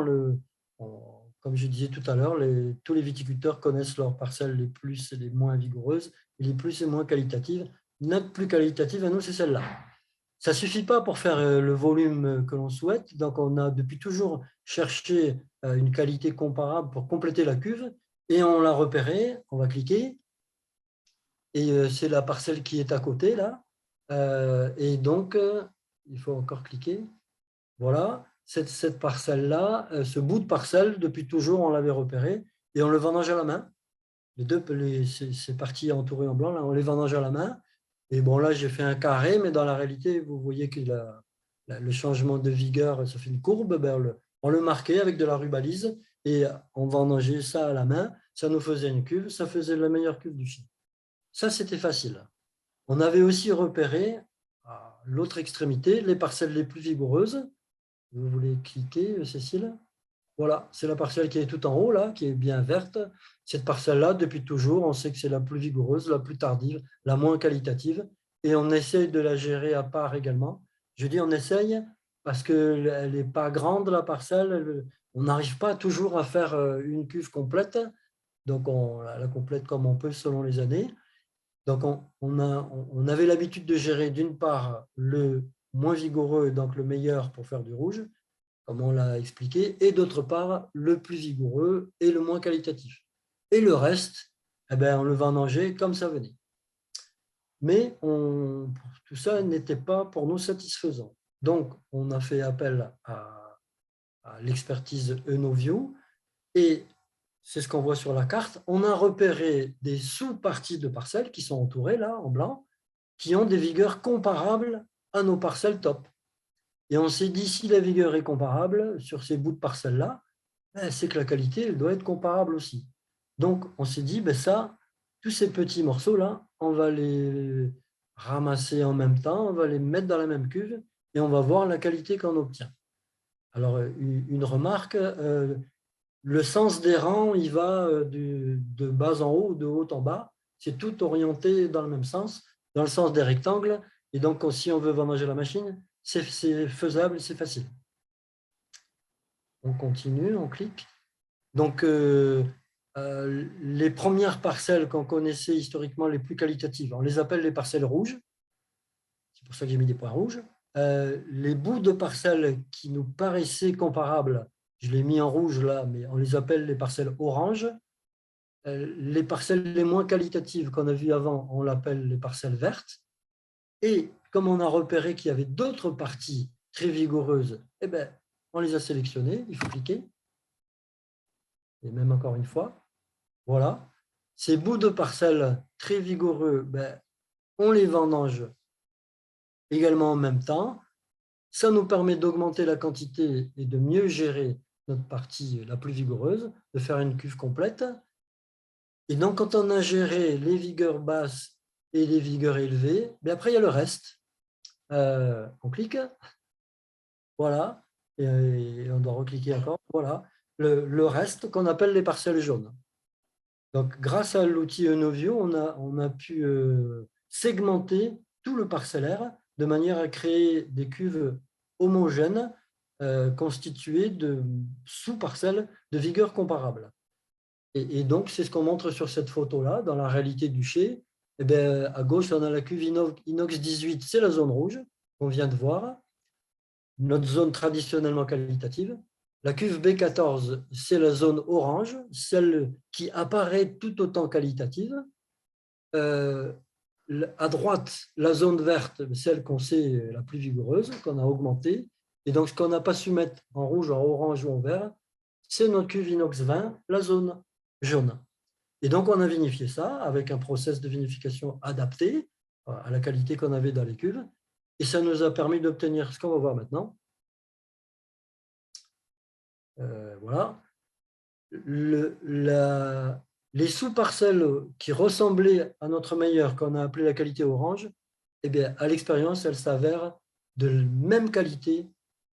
Comme je disais tout à l'heure, tous les viticulteurs connaissent leurs parcelles les plus et les moins vigoureuses, et les plus et moins qualitatives. Notre plus qualitative à nous, c'est celle-là. Ça ne suffit pas pour faire le volume que l'on souhaite. Donc, on a depuis toujours cherché une qualité comparable pour compléter la cuve, et on l'a repérée. On va cliquer, et c'est la parcelle qui est à côté, là. Et donc, il faut encore cliquer. Voilà, cette parcelle-là, ce bout de parcelle, depuis toujours, on l'avait repéré, et on le vendange à la main. Ces parties entourées en blanc, là, on les vendange à la main. Et bon, là, j'ai fait un carré, mais dans la réalité, vous voyez que le changement de vigueur, ça fait une courbe. Ben, on le marquait avec de la rubalise, et on vendangeait ça à la main. Ça nous faisait une cuve, ça faisait la meilleure cuve du Chine. Ça, c'était facile. On avait aussi repéré, à l'autre extrémité, les parcelles les plus vigoureuses. Vous voulez cliquer, Cécile? Voilà, c'est la parcelle qui est tout en haut, là, qui est bien verte. Cette parcelle-là, depuis toujours, on sait que c'est la plus vigoureuse, la plus tardive, la moins qualitative. Et on essaye de la gérer à part également. Je dis on essaye parce qu'elle n'est pas grande, la parcelle. On n'arrive pas toujours à faire une cuve complète. Donc, on la complète comme on peut selon les années. Donc, on avait l'habitude de gérer d'une part le moins vigoureux, donc le meilleur pour faire du rouge, comme on l'a expliqué, et d'autre part, le plus vigoureux et le moins qualitatif. Et le reste, eh bien, on le vendangeait comme ça venait. Mais tout ça n'était pas pour nous satisfaisant. Donc, on a fait appel à l'expertise Enovio, et c'est ce qu'on voit sur la carte. On a repéré des sous-parties de parcelles qui sont entourées, là, en blanc, qui ont des vigueurs comparables à nos parcelles top. Et on s'est dit, si la vigueur est comparable sur ces bouts de parcelles-là, c'est que la qualité, elle doit être comparable aussi. Donc, on s'est dit, ça, tous ces petits morceaux-là, on va les ramasser en même temps, on va les mettre dans la même cuve, et on va voir la qualité qu'on obtient. Alors, une remarque, le sens des rangs, il va de bas en haut, de haut en bas. C'est tout orienté dans le même sens, dans le sens des rectangles. Et donc, si on veut vendanger la machine, c'est faisable, c'est facile. On continue, on clique. Donc, les premières parcelles qu'on connaissait historiquement, les plus qualitatives, on les appelle les parcelles rouges. C'est pour ça que j'ai mis des points rouges. Les bouts de parcelles qui nous paraissaient comparables, je l'ai mis en rouge là, mais on les appelle les parcelles oranges. Les parcelles les moins qualitatives qu'on a vues avant, on l'appelle les parcelles vertes. Et comme on a repéré qu'il y avait d'autres parties très vigoureuses, eh bien, on les a sélectionnées. Il faut cliquer. Et même encore une fois. Voilà. Ces bouts de parcelles très vigoureux, on les vendange également en même temps. Ça nous permet d'augmenter la quantité et de mieux gérer notre partie la plus vigoureuse, de faire une cuve complète. Et donc, quand on a géré les vigueurs basses et les vigueurs élevées, après, il y a le reste. On clique. Voilà. Et on doit recliquer encore. Voilà. Le reste qu'on appelle les parcelles jaunes. Donc, grâce à l'outil Enovio, on a pu segmenter tout le parcellaire de manière à créer des cuves homogènes constituées de sous-parcelles de vigueur comparable. Et donc, c'est ce qu'on montre sur cette photo-là, dans la réalité du chai. Eh bien, à gauche, on a la cuve inox 18, c'est la zone rouge qu'on vient de voir, notre zone traditionnellement qualitative. La cuve B14, c'est la zone orange, celle qui apparaît tout autant qualitative. À droite, la zone verte, celle qu'on sait la plus vigoureuse, qu'on a augmentée. Et donc, ce qu'on n'a pas su mettre en rouge, en orange ou en vert, c'est notre cuve inox 20, la zone jaune. Et donc, on a vinifié ça avec un process de vinification adapté à la qualité qu'on avait dans les cuves. Et ça nous a permis d'obtenir ce qu'on va voir maintenant. Voilà. Les sous-parcelles qui ressemblaient à notre meilleur, qu'on a appelé la qualité orange, eh bien, à l'expérience, elles s'avèrent de même qualité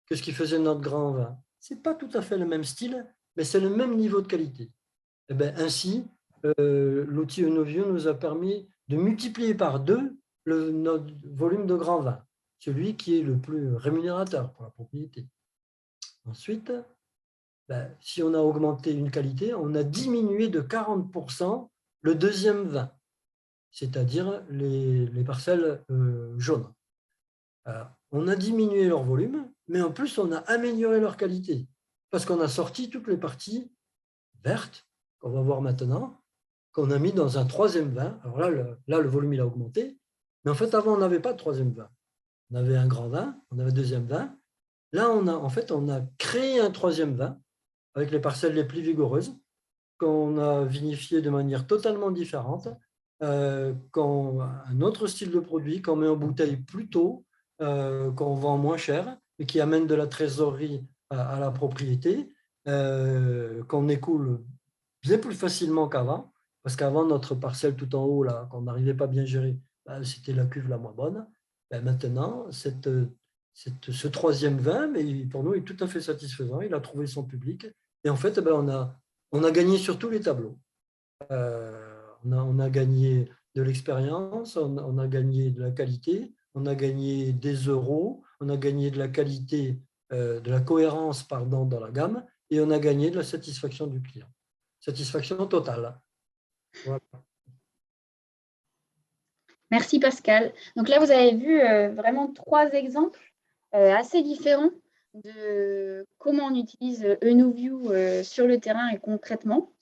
que ce qui faisait notre grand vin. Ce n'est pas tout à fait le même style, mais c'est le même niveau de qualité. Eh bien, ainsi, l'outil Enovio nous a permis de multiplier par 2 notre volume de grand vin, celui qui est le plus rémunérateur pour la propriété. Ensuite, si on a augmenté une qualité, on a diminué de 40% le deuxième vin, c'est-à-dire les parcelles jaunes. On a diminué leur volume, mais en plus, on a amélioré leur qualité, parce qu'on a sorti toutes les parties vertes, qu'on va voir maintenant, qu'on a mis dans un troisième vin. Alors là, le volume il a augmenté, mais en fait, avant, on n'avait pas de troisième vin. On avait un grand vin, on avait un deuxième vin. Là, on a créé un troisième vin avec les parcelles les plus vigoureuses, qu'on a vinifié de manière totalement différente, un autre style de produit qu'on met en bouteille plus tôt, qu'on vend moins cher et qui amène de la trésorerie à la propriété, qu'on écoule bien plus facilement qu'avant, parce qu'avant, notre parcelle tout en haut, là, qu'on n'arrivait pas à bien gérer, c'était la cuve la moins bonne. Maintenant, ce troisième vin, mais pour nous, est tout à fait satisfaisant. Il a trouvé son public. Et en fait, on a gagné sur tous les tableaux. On a gagné de l'expérience, on a gagné de la qualité, on a gagné des euros, on a gagné de la qualité, de la cohérence pardon, dans la gamme, et on a gagné de la satisfaction du client. Satisfaction totale. Voilà. Merci Pascal. Donc là, vous avez vu vraiment 3 exemples assez différents de comment on utilise ENOView sur le terrain et concrètement.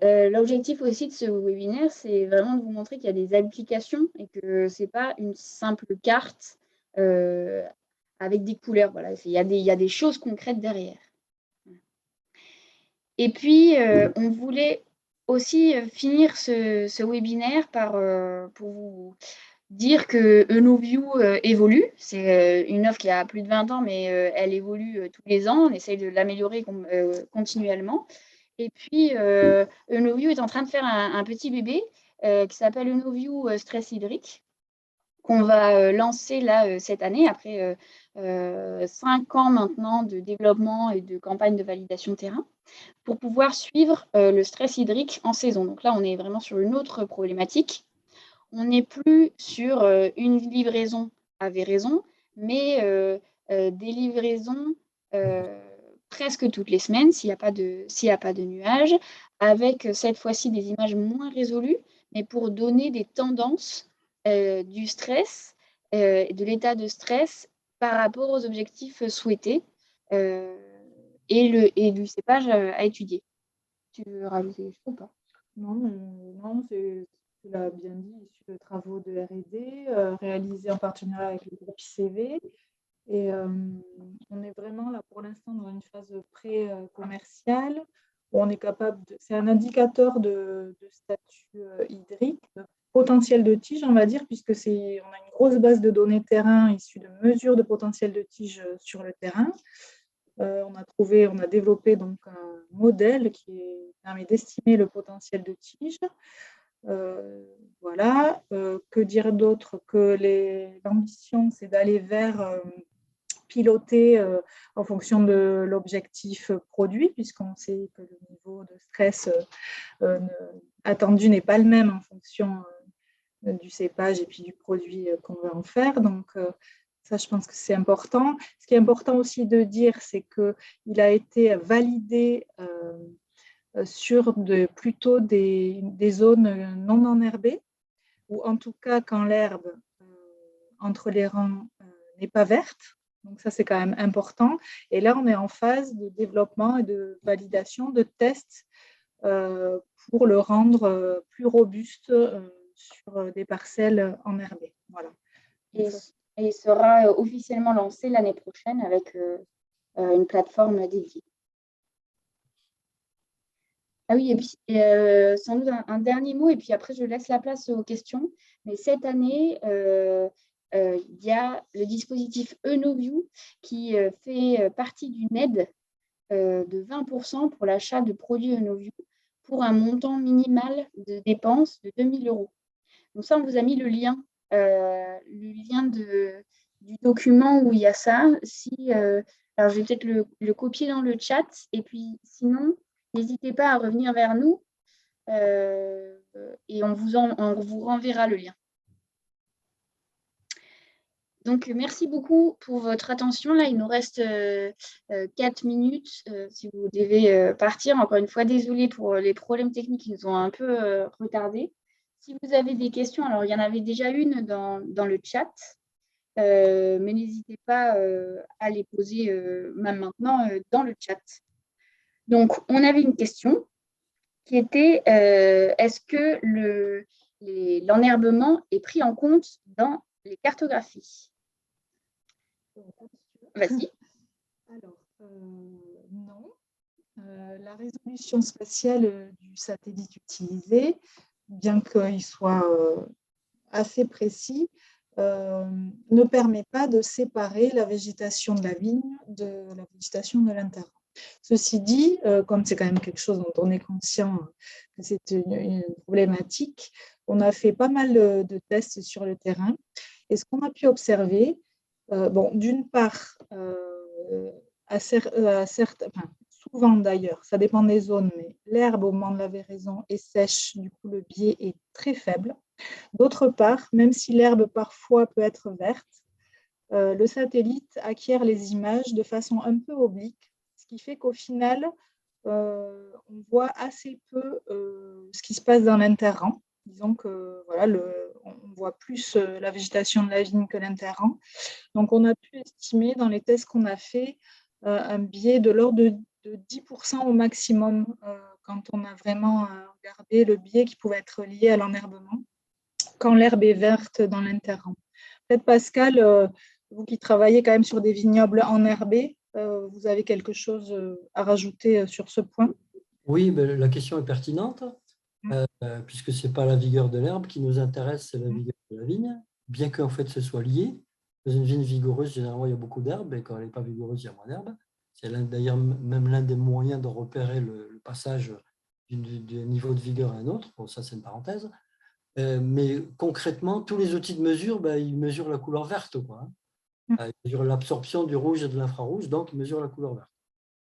L'objectif aussi de ce webinaire, c'est vraiment de vous montrer qu'il y a des applications et que ce n'est pas une simple carte avec des couleurs. Voilà. Il y a des choses concrètes derrière. Et puis, on voulait aussi finir ce webinaire pour vous dire que ENOView évolue. C'est une offre qui a plus de 20 ans, mais elle évolue tous les ans. On essaye de l'améliorer continuellement. Et puis, ENOView est en train de faire un petit bébé qui s'appelle ENOView Stress Hydrique, qu'on va lancer là cette année, après 5 ans maintenant de développement et de campagne de validation terrain, pour pouvoir suivre le stress hydrique en saison. Donc là, on est vraiment sur une autre problématique. On n'est plus sur une livraison à Véraison, mais des livraisons presque toutes les semaines, s'il n'y a pas de nuages, avec cette fois-ci des images moins résolues, mais pour donner des tendances du stress, de l'état de stress par rapport aux objectifs souhaités et du cépage à étudier. Tu veux rajouter quelque chose ou pas? Non, tu l'as bien dit, issu de travaux de R&D réalisés en partenariat avec le groupe ICV. Et on est vraiment là pour l'instant dans une phase pré-commerciale où on est capable c'est un indicateur de statut hydrique, de potentiel de tige, on va dire, puisque on a une grosse base de données terrain issue de mesures de potentiel de tige sur le terrain. On a développé donc un modèle qui permet d'estimer le potentiel de tige. Voilà. Que dire d'autre? Que l'ambition, c'est d'aller vers piloter en fonction de l'objectif produit, puisqu'on sait que le niveau de stress attendu n'est pas le même en fonction du cépage et puis du produit qu'on va en faire. Donc, ça, je pense que c'est important. Ce qui est important aussi de dire, c'est qu'il a été validé sur plutôt des zones non enherbées, ou en tout cas quand l'herbe entre les rangs n'est pas verte. Donc ça, c'est quand même important. Et là, on est en phase de développement et de validation, de tests pour le rendre plus robuste sur des parcelles enherbées. Voilà. Et il sera officiellement lancé l'année prochaine avec une plateforme dédiée. Ah oui, et puis sans doute un dernier mot, et puis après je laisse la place aux questions. Mais cette année, il y a le dispositif ENOView qui fait partie d'une aide de 20% pour l'achat de produits ENOView pour un montant minimal de dépenses de 2 000 €. Donc ça, on vous a mis le lien du document où il y a ça. Alors, je vais peut-être le copier dans le chat, et puis sinon, n'hésitez pas à revenir vers nous et on vous renverra le lien. Donc, merci beaucoup pour votre attention. Là, il nous reste 4 minutes si vous devez partir. Encore une fois, désolée pour les problèmes techniques qui nous ont un peu retardés. Si vous avez des questions, alors il y en avait déjà une dans le chat, mais n'hésitez pas à les poser même maintenant dans le chat. Donc, on avait une question qui était est-ce que l'enherbement est pris en compte dans les cartographies? Vas-y. Alors, non. La résolution spatiale du satellite utilisé, bien qu'il soit assez précis, ne permet pas de séparer la végétation de la vigne de la végétation de l'interrang. Ceci dit, comme c'est quand même quelque chose dont on est conscient que c'est une problématique, on a fait pas mal de tests sur le terrain. Et ce qu'on a pu observer, d'une part, souvent d'ailleurs, ça dépend des zones, mais l'herbe au moment de la véraison est sèche, du coup le biais est très faible. D'autre part, même si l'herbe parfois peut être verte, le satellite acquiert les images de façon un peu oblique, ce qui fait qu'au final, on voit assez peu ce qui se passe dans l'interrang. Disons que voilà, on voit plus la végétation de la vigne que l'interrang. Donc, on a pu estimer dans les tests qu'on a fait un biais de l'ordre de 10% au maximum quand on a vraiment regardé le biais qui pouvait être lié à l'enherbement quand l'herbe est verte dans l'interrang. Peut-être Pascal, vous qui travaillez quand même sur des vignobles enherbés, vous avez quelque chose à rajouter sur ce point? Oui, mais la question est pertinente, puisque ce n'est pas la vigueur de l'herbe qui nous intéresse, c'est la vigueur de la vigne, bien qu'en fait ce soit lié. Dans une vigne vigoureuse, généralement, il y a beaucoup d'herbe, et quand elle n'est pas vigoureuse, il y a moins d'herbe. C'est d'ailleurs même l'un des moyens de repérer le passage d'un niveau de vigueur à un autre. Bon, ça, c'est une parenthèse. Mais concrètement, tous les outils de mesure, ils mesurent la couleur verte, quoi. Ils mesurent l'absorption du rouge et de l'infrarouge, donc ils mesurent la couleur verte.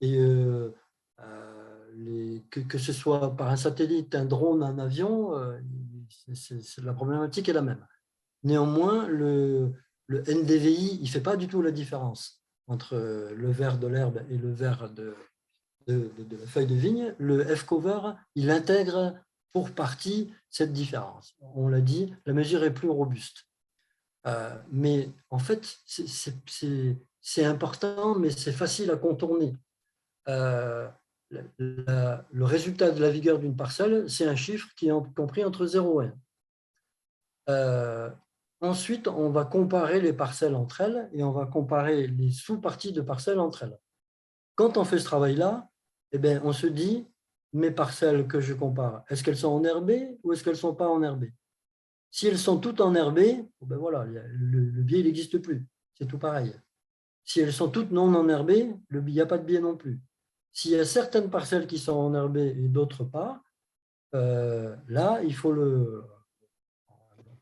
Et que ce soit par un satellite, un drone, un avion, la problématique est la même. Néanmoins, le NDVI, il ne fait pas du tout la différence entre le vert de l'herbe et le vert de la feuille de vigne. Le F-cover, il intègre pour partie cette différence. On l'a dit, la mesure est plus robuste. Mais en fait, c'est important, mais c'est facile à contourner. Le résultat de la vigueur d'une parcelle, c'est un chiffre qui est compris entre 0 et 1. Ensuite, on va comparer les parcelles entre elles et on va comparer les sous-parties de parcelles entre elles. Quand on fait ce travail-là, on se dit, mes parcelles que je compare, est-ce qu'elles sont enherbées ou est-ce qu'elles ne sont pas enherbées? Si elles sont toutes enherbées, voilà, le biais n'existe plus. C'est tout pareil. Si elles sont toutes non enherbées, il n'y a pas de biais non plus. S'il y a certaines parcelles qui sont enherbées et d'autres pas, là, il faut le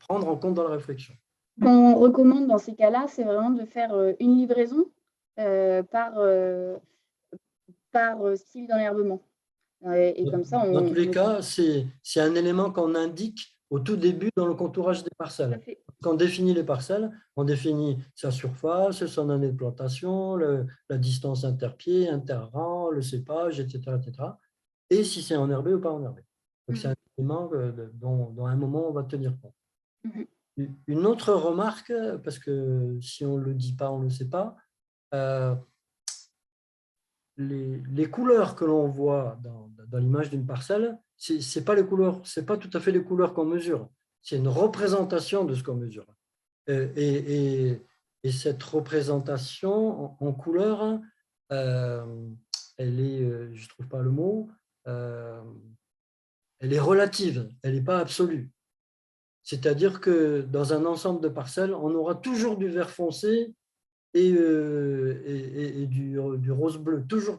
prendre en compte dans la réflexion. Ce qu'on recommande dans ces cas-là, c'est vraiment de faire une livraison par style d'enherbement. Et comme ça, dans tous les cas, c'est un élément qu'on indique au tout début dans le contourage des parcelles. Quand on définit les parcelles, on définit sa surface, son année de plantation, la distance interpied, interrang, le cépage, etc., etc. Et si c'est enherbé ou pas enherbé. Donc, c'est un élément dont à un moment, on va tenir compte. Une autre remarque, parce que si on ne le dit pas, on ne le sait pas, les couleurs que l'on voit dans l'image d'une parcelle, c'est pas les couleurs, c'est pas tout à fait les couleurs qu'on mesure. C'est une représentation de ce qu'on mesure. Et cette représentation en couleurs, elle est, je trouve pas le mot, elle est relative, elle n'est pas absolue. C'est-à-dire que dans un ensemble de parcelles, on aura toujours du vert foncé et du rose bleu, toujours.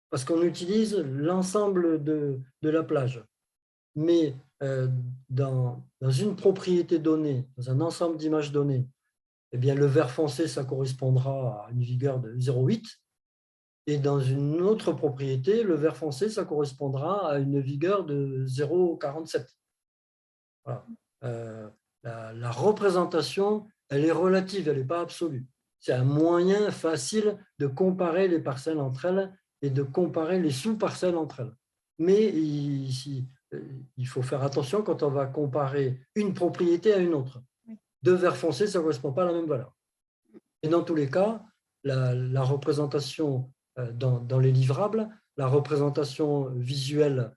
Parce qu'on utilise l'ensemble de la plage. Mais dans une propriété donnée, dans un ensemble d'images données, eh bien, le vert foncé, ça correspondra à une vigueur de 0,8. Et dans une autre propriété, le vert foncé, ça correspondra à une vigueur de 0,47. Voilà. La représentation, elle est relative, elle n'est pas absolue. C'est un moyen facile de comparer les parcelles entre elles et de comparer les sous-parcelles entre elles. Mais il faut faire attention quand on va comparer une propriété à une autre. Deux verts foncés, ça ne correspond pas à la même valeur. Et dans tous les cas, la représentation dans les livrables, la représentation visuelle,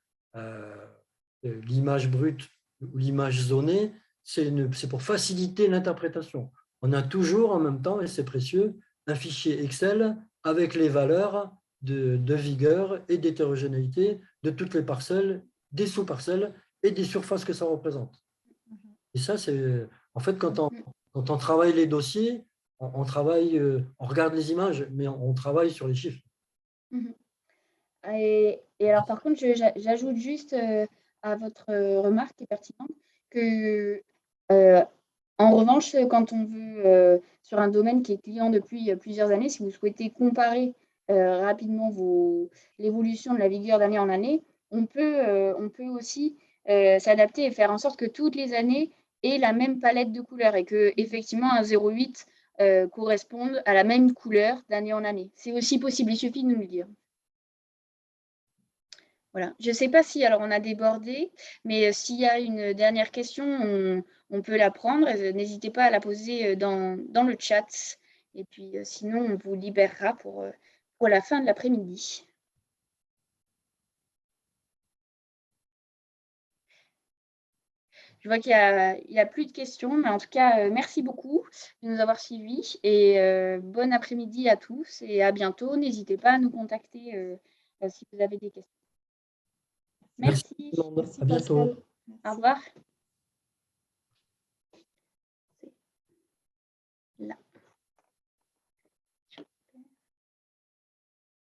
l'image brute ou l'image zonée, c'est pour faciliter l'interprétation. On a toujours en même temps, et c'est précieux, un fichier Excel avec les valeurs de vigueur et d'hétérogénéité de toutes les parcelles, des sous-parcelles et des surfaces que ça représente. Et ça, c'est en fait quand on travaille les dossiers, on travaille, on regarde les images, mais on travaille sur les chiffres. Et alors, par contre, j'ajoute juste à votre remarque qui est pertinente que, en revanche, quand on veut, sur un domaine qui est client depuis plusieurs années, si vous souhaitez comparer rapidement l'évolution de la vigueur d'année en année, on peut aussi s'adapter et faire en sorte que toutes les années aient la même palette de couleurs et que, effectivement, un 0,8 corresponde à la même couleur d'année en année. C'est aussi possible, il suffit de nous le dire. Voilà. Je ne sais pas si alors on a débordé, mais s'il y a une dernière question, on peut la prendre. N'hésitez pas à la poser dans le chat. Et puis sinon, on vous libérera pour la fin de l'après-midi. Je vois qu'il n'y a plus de questions, mais en tout cas, merci beaucoup de nous avoir suivis. Et bon après-midi à tous et à bientôt. N'hésitez pas à nous contacter si vous avez des questions. Merci. Merci. À bientôt. Au revoir.